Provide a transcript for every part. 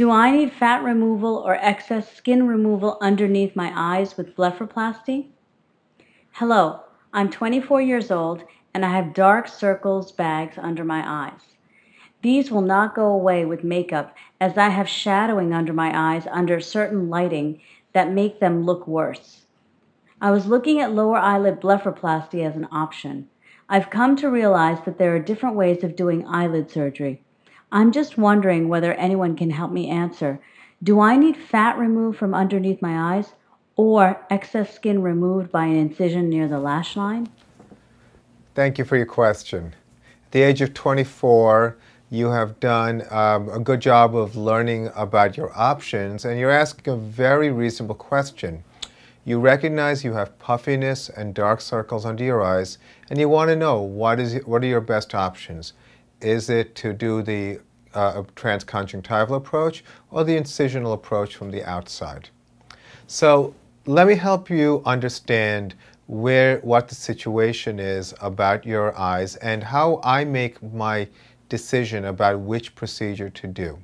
Do I need fat removal or excess skin removal underneath my eyes with blepharoplasty? Hello, I'm 24 years old and I have dark circles bags under my eyes. These will not go away with makeup as I have shadowing under my eyes under certain lighting that make them look worse. I was looking at lower eyelid blepharoplasty as an option. I've come to realize that there are different ways of doing eyelid surgery. I'm just wondering whether anyone can help me answer. Do I need fat removed from underneath my eyes or excess skin removed by an incision near the lash line? Thank you for your question. At the age of 24, you have done a good job of learning about your options, and you're asking a very reasonable question. You recognize you have puffiness and dark circles under your eyes, and you want to know what are your best options. Is it to do the transconjunctival approach or the incisional approach from the outside? So let me help you understand what the situation is about your eyes and how I make my decision about which procedure to do.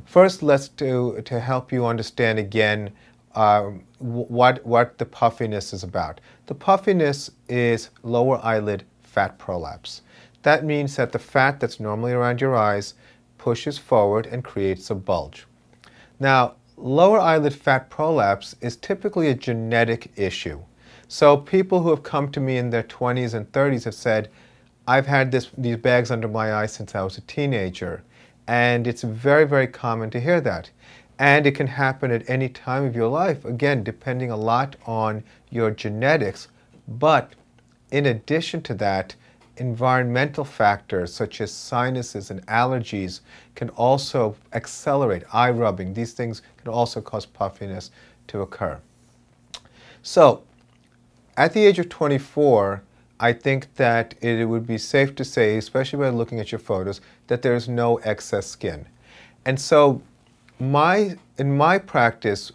First, to help you understand again what the puffiness is about. The puffiness is lower eyelid fat prolapse. That means that the fat that's normally around your eyes pushes forward and creates a bulge. Now, lower eyelid fat prolapse is typically a genetic issue. So people who have come to me in their 20s and 30s have said, I've had these bags under my eyes since I was a teenager. And it's very, very common to hear that. And it can happen at any time of your life, again, depending a lot on your genetics. But in addition to that, environmental factors such as sinuses and allergies can also accelerate eye rubbing. These things can also cause puffiness to occur. So, at the age of 24, I think that it would be safe to say, especially by looking at your photos, that there's no excess skin. And so, in my practice,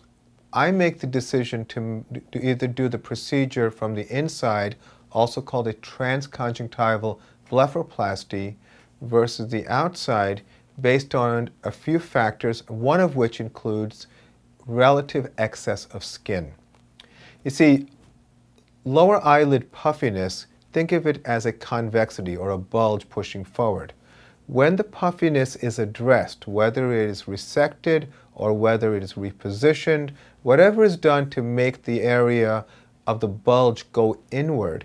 I make the decision to either do the procedure from the inside, also called a transconjunctival blepharoplasty, versus the outside, based on a few factors, one of which includes relative excess of skin. You see, lower eyelid puffiness, think of it as a convexity or a bulge pushing forward. When the puffiness is addressed, whether it is resected or whether it is repositioned, whatever is done to make the area of the bulge go inward,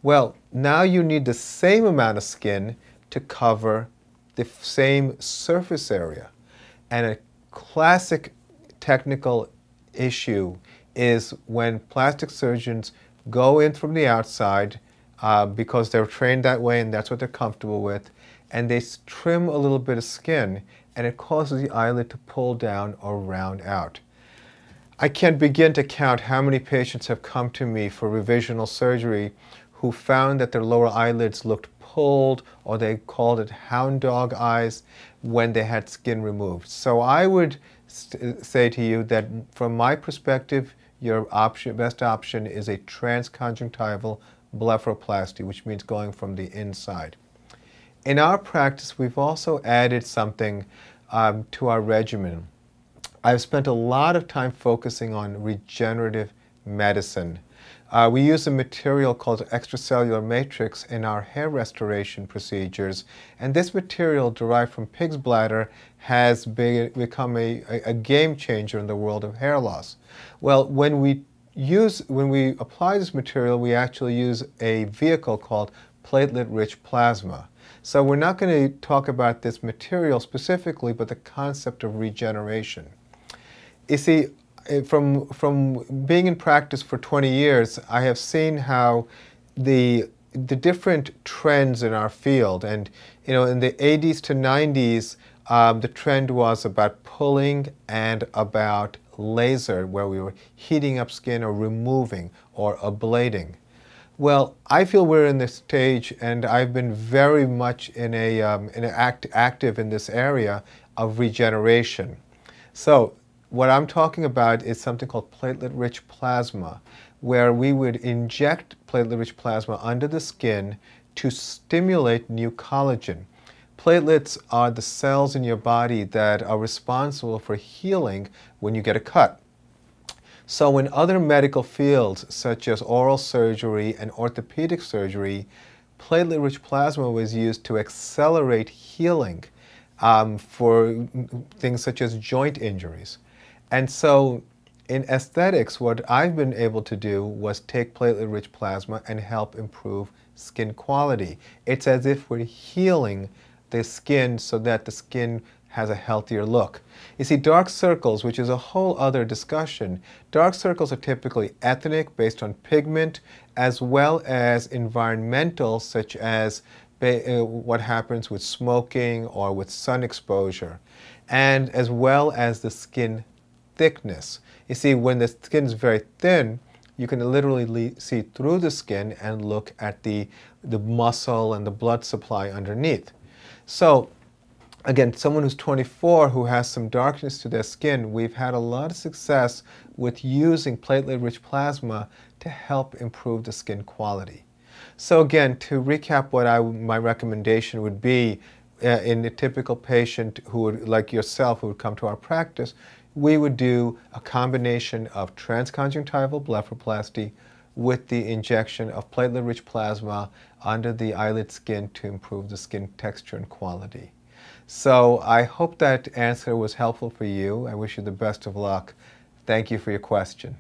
well, now you need the same amount of skin to cover the same surface area. And a classic technical issue is when plastic surgeons go in from the outside because they're trained that way and that's what they're comfortable with, and they trim a little bit of skin, and it causes the eyelid to pull down or round out. I can't begin to count how many patients have come to me for revisional surgery who found that their lower eyelids looked pulled, or they called it hound dog eyes, when they had skin removed. So I would say to you that from my perspective, your best option is a transconjunctival blepharoplasty, which means going from the inside. In our practice, we've also added something to our regimen. I've spent a lot of time focusing on regenerative medicine. We use a material called extracellular matrix in our hair restoration procedures, and this material derived from pig's bladder has become a game changer in the world of hair loss. Well, when we apply this material, we actually use a vehicle called platelet-rich plasma. So we're not going to talk about this material specifically, but the concept of regeneration. You see, from being in practice for 20 years, I have seen how the different trends in our field, and in the 80s to 90s, the trend was about pulling and about laser, where we were heating up skin or removing or ablating. Well, I feel we're in this stage, and I've been very much active in this area of regeneration. So what I'm talking about is something called platelet-rich plasma, where we would inject platelet-rich plasma under the skin to stimulate new collagen. Platelets are the cells in your body that are responsible for healing when you get a cut. So in other medical fields, such as oral surgery and orthopedic surgery, platelet-rich plasma was used to accelerate healing for things such as joint injuries. And so in aesthetics, what I've been able to do was take platelet-rich plasma and help improve skin quality. It's as if we're healing the skin so that the skin has a healthier look. You see, dark circles, which is a whole other discussion, dark circles are typically ethnic, based on pigment, as well as environmental, such as what happens with smoking or with sun exposure, and as well as the skin thickness. You see, when the skin is very thin, you can literally see through the skin and look at the muscle and the blood supply underneath. So again, someone who's 24 who has some darkness to their skin, we've had a lot of success with using platelet-rich plasma to help improve the skin quality. So again, to recap what my recommendation would be in a typical patient who would, like yourself, who would come to our practice, we would do a combination of transconjunctival blepharoplasty with the injection of platelet-rich plasma under the eyelid skin to improve the skin texture and quality. So I hope that answer was helpful for you. I wish you the best of luck. Thank you for your question.